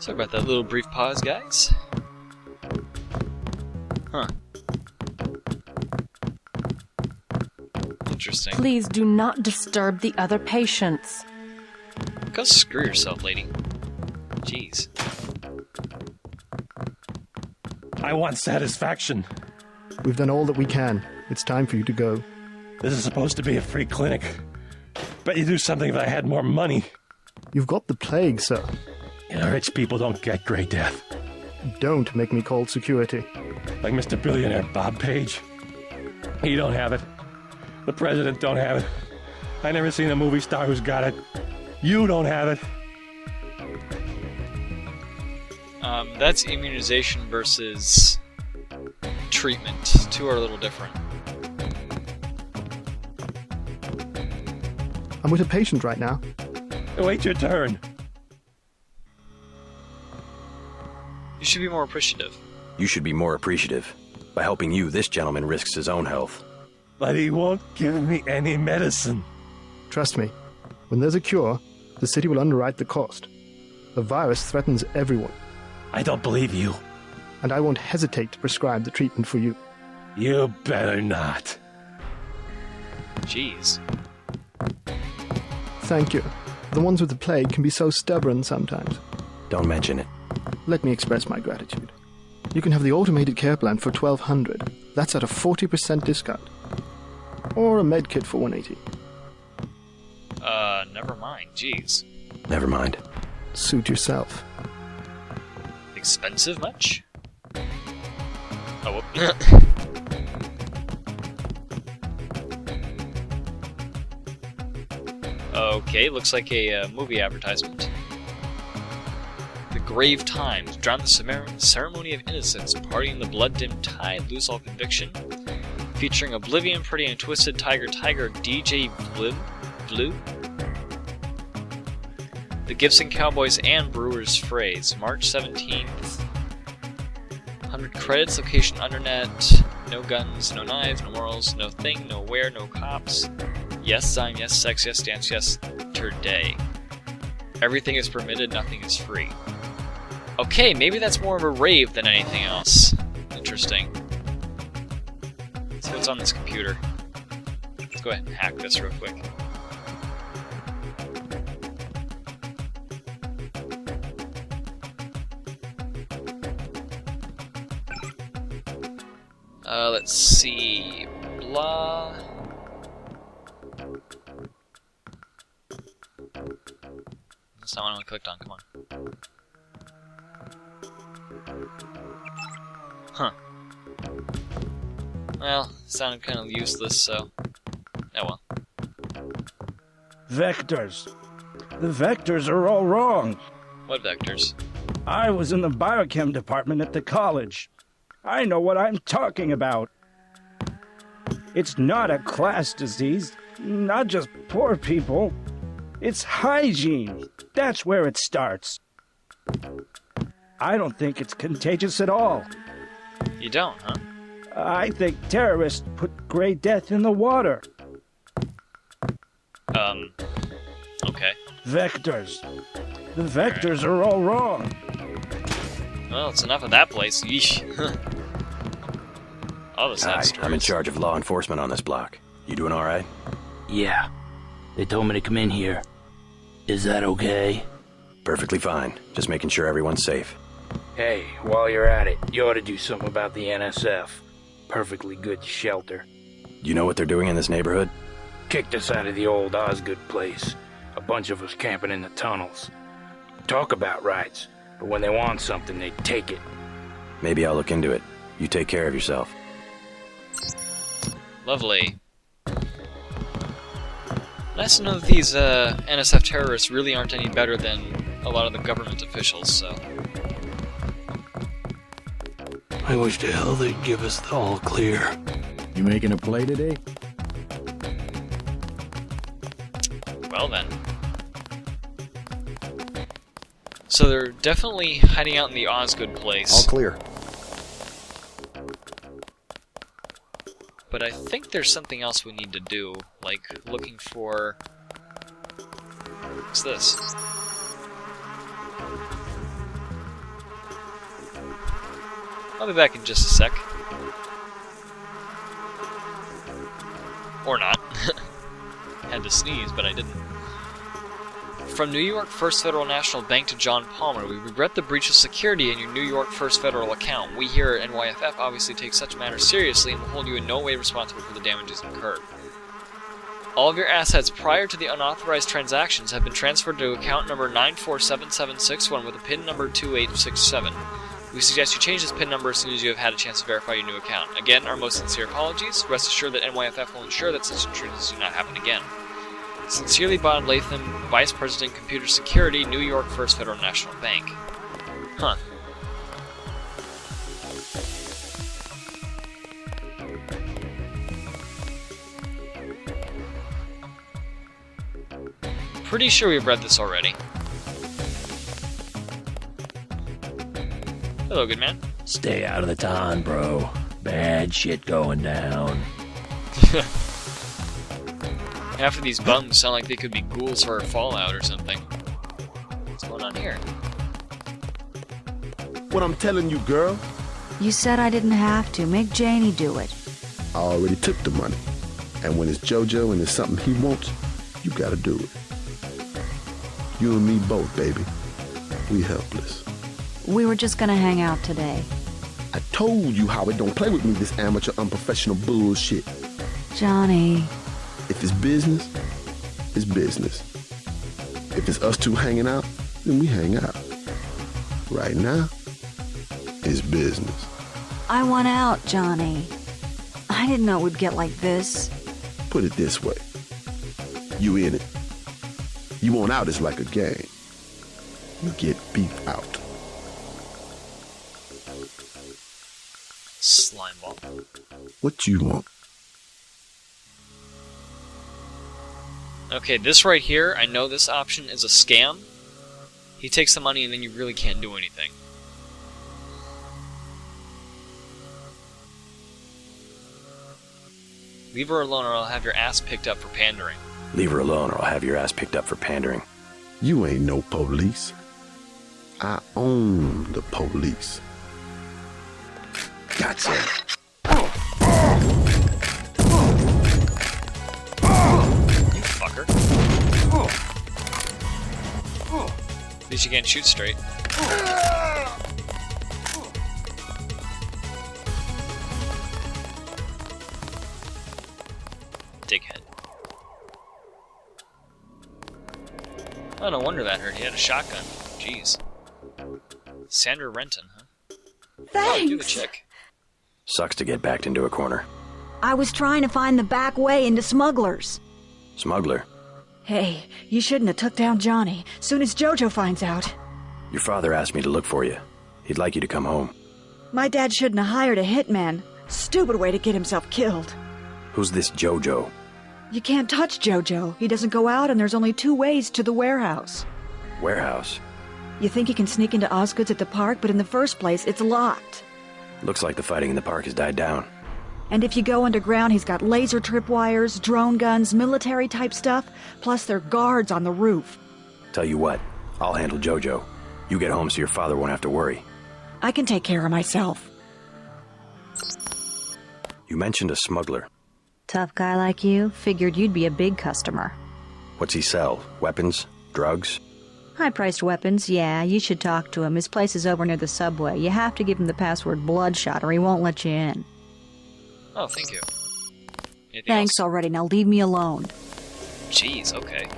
Sorry about that little brief pause, guys. Huh. Interesting. Please do not disturb the other patients. Go screw yourself, lady. Jeez. I want satisfaction. We've done all that we can. It's time for you to go. This is supposed to be a free clinic. Bet you'd do something if I had more money. You've got the plague, sir. You know, rich people don't get Grey Death. Don't make me call security. Like Mr. Billionaire Bob Page. He don't have it. The president don't have it. I never seen a movie star who's got it. You don't have it. That's immunization versus treatment. Two are a little different. I'm with a patient right now. Wait your turn. You should be more appreciative. You should be more appreciative. By helping you, this gentleman risks his own health. But he won't give me any medicine. Trust me, when there's a cure, the city will underwrite the cost. The virus threatens everyone, I don't believe you. and I won't hesitate to prescribe the treatment for you. You better not. Jeez. Thank you. The ones with the plague can be so stubborn sometimes. Don't mention it. Let me express my gratitude. You can have the automated care plan for $1,200. That's at a 40% discount. Or a med kit for $180. Never mind. Jeez. Never mind. Suit yourself. Expensive much? Oh, whoop. Okay, looks like a movie advertisement. The Grave Times. Drown the ceremony of innocence, partying the blood-dimmed tide, lose all conviction. Featuring Oblivion, Pretty and Twisted, Tiger, DJ Blue. The Gibson Cowboys and Brewers Phrase. March 17th. 100 credits, location undernet. No guns, no knives, no morals, no thing, no where, no cops. Yes, time, yes, sex, yes, dance, yes, today. Everything is permitted, nothing is free. Okay, maybe that's more of a rave than anything else. Interesting. Let's see what's on this computer. Let's go ahead and hack this real quick. Let's see. Blah. That's not what I clicked on, come on. Huh. Well, sounded kind of useless, so... Oh well. Vectors. The vectors are all wrong. What vectors? I was in the biochem department at the college. I know what I'm talking about. It's not a class disease, not just poor people. It's hygiene. That's where it starts. I don't think it's contagious at all. You don't, huh? I think terrorists put Grey Death in the water. Okay. Vectors. The vectors are all wrong. Well, it's enough of that place. Yeesh. All the sad Hi, stories. I'm in charge of law enforcement on this block. You doing all right? Yeah. They told me to come in here. Is that okay? Perfectly fine. Just making sure everyone's safe. Hey, while you're at it, you ought to do something about the NSF. Perfectly good shelter. You know what they're doing in this neighborhood? Kicked us out of the old Osgood place. A bunch of us camping in the tunnels. Talk about rights, but when they want something, they take it. Maybe I'll look into it. You take care of yourself. Lovely. Nice to know that these NSF terrorists really aren't any better than a lot of the government officials, so... I wish to hell they'd give us the all clear. You making a play today? Well then. So they're definitely hiding out in the Osgood place. All clear. But I think there's something else we need to do, like looking for... What's this? I'll be back in just a sec. Or not. Had to sneeze, but I didn't. From New York First Federal National Bank to John Palmer, we regret the breach of security in your New York First Federal account. We here at NYFF obviously take such matters seriously and will hold you in no way responsible for the damages incurred. All of your assets prior to the unauthorized transactions have been transferred to account number 9477761 with a PIN number 2867. We suggest you change this PIN number as soon as you have had a chance to verify your new account. Again, our most sincere apologies. Rest assured that NYFF will ensure that such intrusions do not happen again. Sincerely, Bond Latham, Vice President, Computer Security, New York First Federal National Bank. Huh. Pretty sure we've read this already. Hello, good man. Stay out of the ton, bro. Bad shit going down. Half of these bums sound like they could be ghouls for Fallout or something. What's going on here? What I'm telling you, girl. You said I didn't have to. Make Janie do it. I already took the money. And when it's JoJo and it's something he wants, you gotta do it. You and me both, baby. We helpless. We were just gonna hang out today. I told you, Howard, don't play with me this amateur, unprofessional bullshit. Johnny. If it's business, it's business. If it's us two hanging out, then we hang out. Right now, it's business. I want out, Johnny. I didn't know it would get like this. Put it this way. You in it. You want out is like a game. You get beat out. Slimeball. What you want? Okay, this right here, I know this option is a scam. He takes the money and then you really can't do anything. Leave her alone or I'll have your ass picked up for pandering. Leave her alone or I'll have your ass picked up for pandering. You ain't no police. I own the police. Gotcha. You fucker. At least you can't shoot straight. Dickhead. Oh, no wonder that hurt. He had a shotgun. Jeez. Sandra Renton, huh? Thanks! Oh, do the chick. Sucks to get backed into a corner. I was trying to find the back way into Smugglers. Smuggler? Hey, you shouldn't have took down Johnny. Soon as JoJo finds out. Your father asked me to look for you. He'd like you to come home. My dad shouldn't have hired a hitman. Stupid way to get himself killed. Who's this JoJo? You can't touch JoJo. He doesn't go out and there's only 2 ways to the warehouse. Warehouse? You think you can sneak into Osgood's at the park, but in the first place, it's locked. Looks like the fighting in the park has died down. And if you go underground, he's got laser tripwires, drone guns, military-type stuff, plus there are guards on the roof. Tell you what, I'll handle JoJo. You get home so your father won't have to worry. I can take care of myself. You mentioned a smuggler. Tough guy like you, figured you'd be a big customer. What's he sell? Weapons? Drugs? High-priced weapons, yeah, you should talk to him. His place is over near the subway. You have to give him the password Bloodshot or he won't let you in. Oh, thank you. Anything Thanks else? already, now leave me alone. Jeez, okay.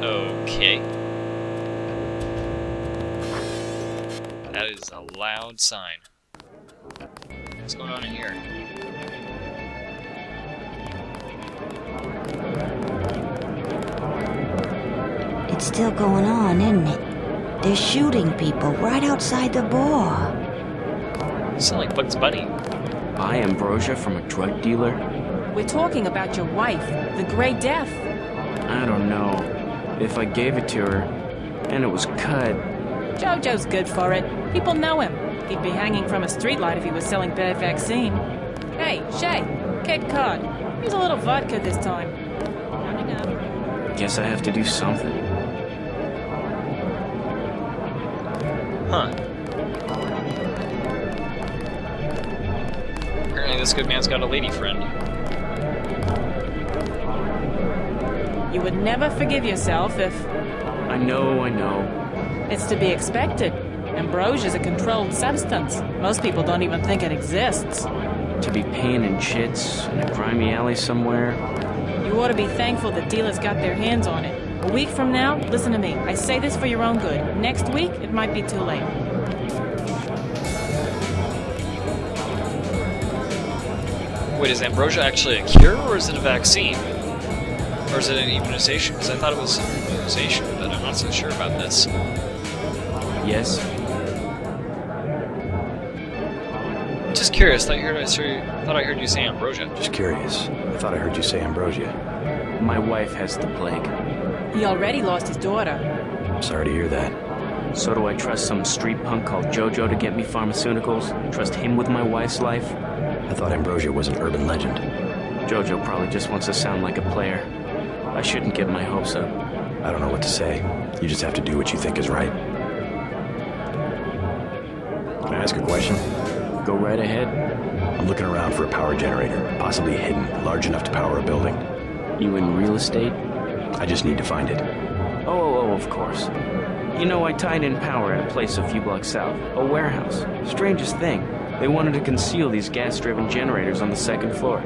Okay. That is a loud sign. What's going on in here? It's still going on, isn't it? They're shooting people right outside the bar. You sound like Bugs Bunny. Buy ambrosia from a drug dealer? We're talking about your wife, the Grey Death. I don't know. If I gave it to her, And it was cut. Jojo's good for it. People know him. He'd be hanging from a streetlight if he was selling bad vaccine. Hey, Shay, Cape Cod. Here's a little vodka this time. Coming up. Guess I have to do something. Huh. Apparently this good man's got a lady friend. You would never forgive yourself if... I know. It's to be expected. Ambrosia's a controlled substance. Most people don't even think it exists. To be paying in chits in a grimy alley somewhere. You ought to be thankful that dealers got their hands on it. A week from now, listen to me. I say this for your own good. Next week, it might be too late. Wait, is ambrosia actually a cure, or is it a vaccine? Or is it an immunization? Because I thought it was an immunization, but I'm not so sure about this. Yes. Just curious. Thought I heard you say ambrosia. Just curious. I thought I heard you say ambrosia. My wife has the plague. He already lost his daughter. Sorry to hear that. So do I trust some street punk called Jojo to get me pharmaceuticals? Trust him with my wife's life? I thought ambrosia was an urban legend. Jojo probably just wants to sound like a player. I shouldn't get my hopes up. I don't know what to say. You just have to do what you think is right. Can I ask a question? Go right ahead. I'm looking around for a power generator, possibly hidden, large enough to power a building. You in real estate? I just need to find it. Oh, of course. You know, I tied in power at a place a few blocks south. A warehouse. Strangest thing. They wanted to conceal these gas-driven generators on the second floor.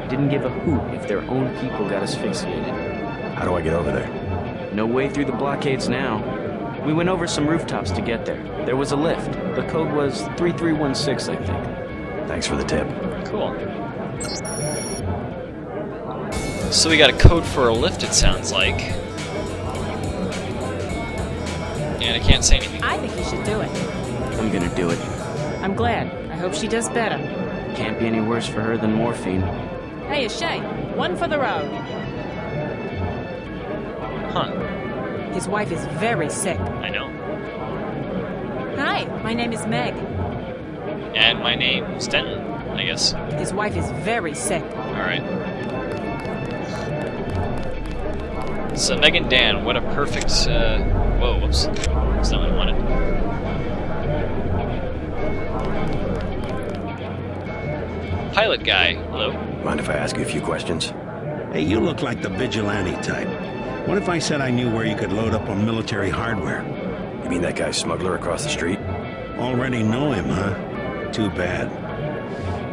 Didn't give a hoot if their own people got asphyxiated. How do I get over there? No way through the blockades now. We went over some rooftops to get there. There was a lift. The code was 3316, I think. Thanks for the tip. Cool. So we got a code for a lift, it sounds like. And I can't say anything. I think you should do it. I'm gonna do it. I'm glad. I hope she does better. Can't be any worse for her than morphine. Hey, Shay, one for the road. Huh. His wife is very sick. I know. Hi, my name is Meg. And my name's Denton, I guess. His wife is very sick. Alright. So Meg and Dan, what a perfect, whoa, whoops. That's not what I wanted. Pilot guy, hello? Mind if I ask you a few questions? Hey, you look like the vigilante type. What if I said I knew where you could load up on military hardware? You mean that guy smuggler across the street? Already know him, huh? Too bad.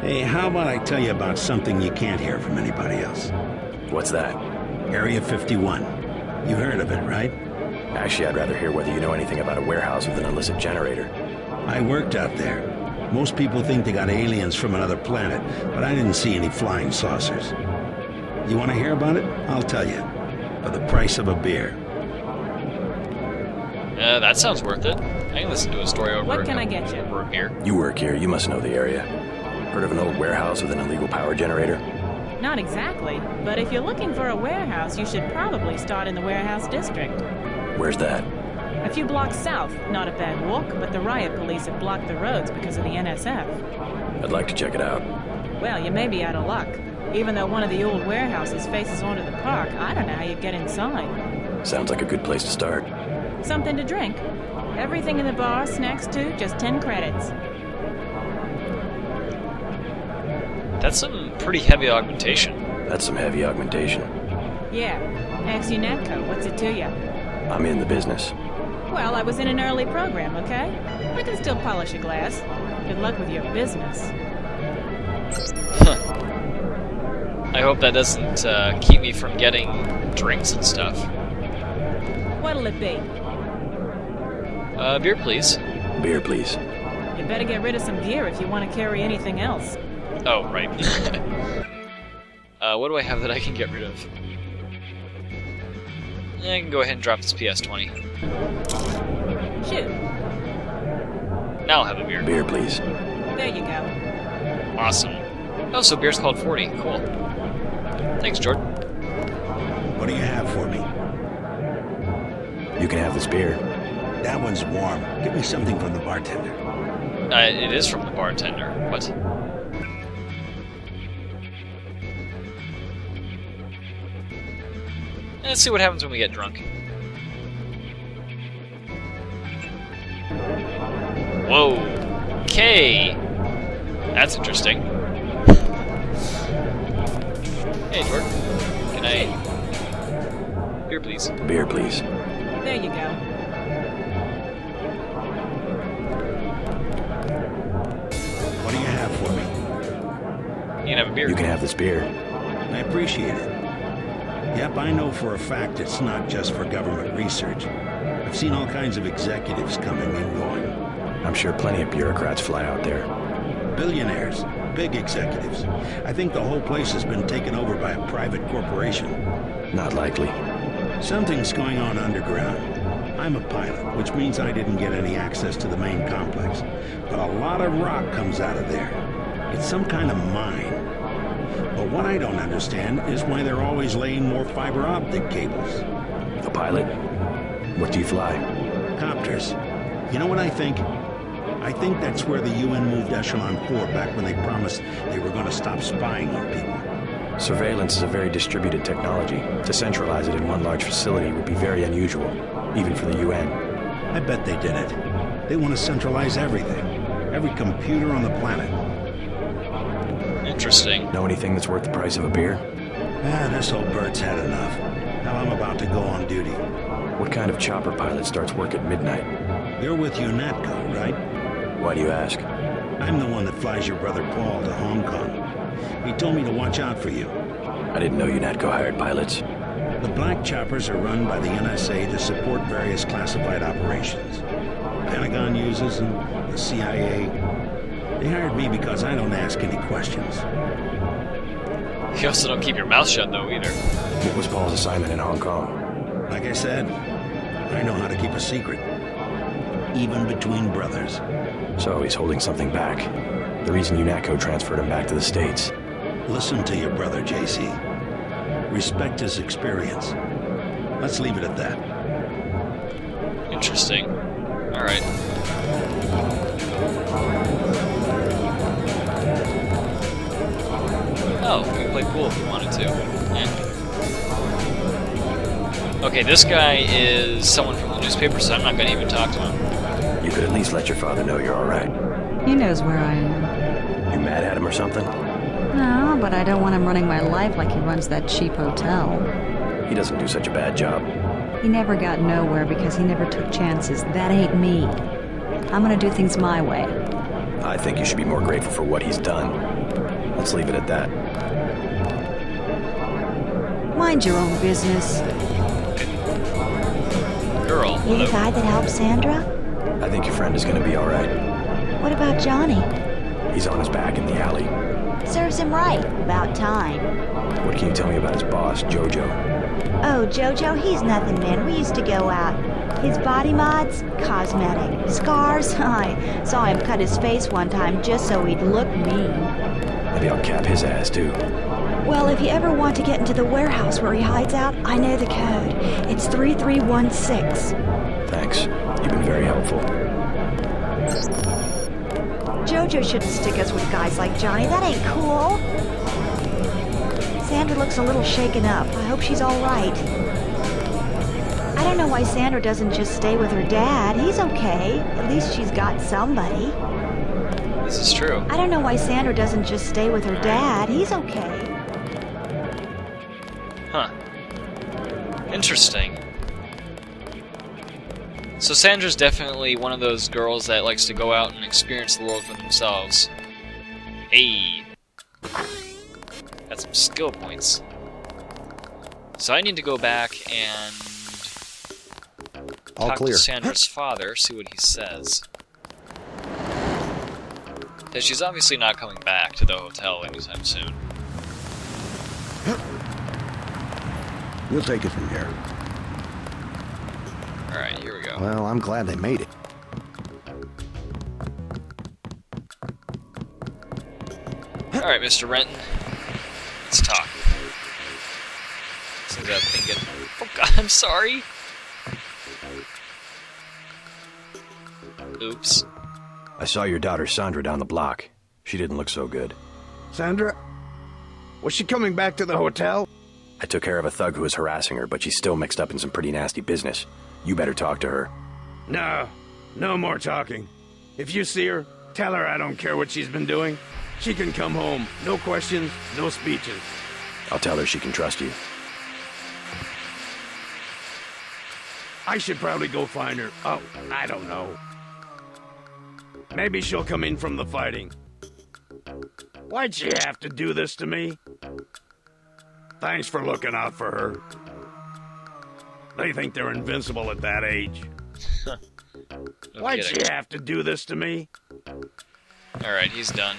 Hey, how about I tell you about something you can't hear from anybody else? What's that? Area 51. You heard of it, right? Actually, I'd rather hear whether you know anything about a warehouse with an illicit generator. I worked out there. Most people think they got aliens from another planet, but I didn't see any flying saucers. You want to hear about it? I'll tell you. For the price of a beer. That sounds worth it. I can listen to a story over What can I get you? over a beer. You work here, you must know the area. Heard of an old warehouse with an illegal power generator? Not exactly, but if you're looking for a warehouse, you should probably start in the warehouse district. Where's that? A few blocks south. Not a bad walk, but the riot police have blocked the roads because of the NSF. I'd like to check it out. Well, you may be out of luck. Even though one of the old warehouses faces onto the park, I don't know how you'd get inside. Sounds like a good place to start. Something to drink. Everything in the bar, snacks too, just 10 credits. That's some pretty heavy augmentation. That's some heavy augmentation. Yeah. Ask UNATCO, what's it to you? I'm in the business. Well, I was in an early program, okay? I can still polish a glass. Good luck with your business. I hope that doesn't keep me from getting drinks and stuff. What'll it be? Beer, please. Beer, please. You better get rid of some gear if you want to carry anything else. Oh, right. What do I have that I can get rid of? I can go ahead and drop this PS20. Shoot. Now I'll have a beer. Beer, please. There you go. Awesome. Oh, so beer's called 40. Cool. Thanks, Jordan. What do you have for me? You can have this beer. That one's warm. Give me something from the bartender. It is from the bartender. What? Let's see what happens when we get drunk. Whoa. Okay. That's interesting. Hey, Jordan. Can I... Beer, please. Beer, please. There you go. What do you have for me? You can have a beer. You can have this beer. I appreciate it. Yep, I know for a fact it's not just for government research. I've seen all kinds of executives coming and going. I'm sure plenty of bureaucrats fly out there. Billionaires, big executives. I think the whole place has been taken over by a private corporation. Not likely. Something's going on underground. I'm a pilot, which means I didn't get any access to the main complex. But a lot of rock comes out of there. It's some kind of mine. But what I don't understand is why they're always laying more fiber optic cables. A pilot? What do you fly? Copters. You know what I think? I think that's where the UN moved Echelon 4 back when they promised they were going to stop spying on people. Surveillance is a very distributed technology. To centralize it in one large facility would be very unusual, even for the UN. I bet they did it. They want to centralize everything. Every computer on the planet. Interesting. Know anything that's worth the price of a beer? This old bird's had enough. Hell, I'm about to go on duty. What kind of chopper pilot starts work at midnight? You're with UNATCO, right? Why do you ask? I'm the one that flies your brother Paul to Hong Kong. He told me to watch out for you. I didn't know UNATCO hired pilots. The black choppers are run by the NSA to support various classified operations. Pentagon uses them, the CIA. They hired me because I don't ask any questions. You also don't keep your mouth shut, though, either. What was Paul's assignment in Hong Kong? Like I said, I know how to keep a secret. Even between brothers. So he's holding something back. The reason UNATCO transferred him back to the States. Listen to your brother, JC. Respect his experience. Let's leave it at that. Interesting. Alright. Oh, we can play pool if we wanted to. Okay, this guy is someone from the newspaper, so I'm not going to even talk to him. You could at least let your father know you're alright. He knows where I am. You mad at him or something? No, but I don't want him running my life like he runs that cheap hotel. He doesn't do such a bad job. He never got nowhere because he never took chances. That ain't me. I'm gonna do things my way. I think you should be more grateful for what he's done. Let's leave it at that. Mind your own business. Girl. You the guy that helped Sandra? I think your friend is gonna be alright. What about Johnny? He's on his back in the alley. Serves him right. About time. What can you tell me about his boss, Jojo? Oh, Jojo, he's nothing, man. We used to go out. His body mods? Cosmetic. Scars? I saw him cut his face one time just so he'd look mean. Maybe I'll cap his ass, too. Well, if you ever want to get into the warehouse where he hides out, I know the code. It's 3316. Thanks. You've been very helpful. Jojo shouldn't stick us with guys like Johnny. That ain't cool. Sandra looks a little shaken up. I hope she's all right. I don't know why Sandra doesn't just stay with her dad. He's okay. At least she's got somebody. This is true. I don't know why Sandra doesn't just stay with her dad. He's okay. Huh. Interesting. So Sandra's definitely one of those girls that likes to go out and experience the world for themselves. Hey. Got some skill points. So I need to go back and talk to Sandra's father, see what he says. Because she's obviously not coming back to the hotel anytime soon. We'll take it from here. Alright, here we go. Well, I'm glad they made it. Alright, Mr. Renton. Let's talk. See that thing get... Oh god, I'm sorry! Oops. I saw your daughter Sandra down the block. She didn't look so good. Sandra? Was she coming back to the hotel? I took care of a thug who was harassing her, but she's still mixed up in some pretty nasty business. You better talk to her. No. No more talking. If you see her, tell her I don't care what she's been doing. She can come home. No questions, no speeches. I'll tell her she can trust you. I should probably go find her. Oh, I don't know. Maybe she'll come in from the fighting. Why'd she have to do this to me? Thanks for looking out for her. They think they're invincible at that age. No Why'd kidding. she have to do this to me? Alright, he's done.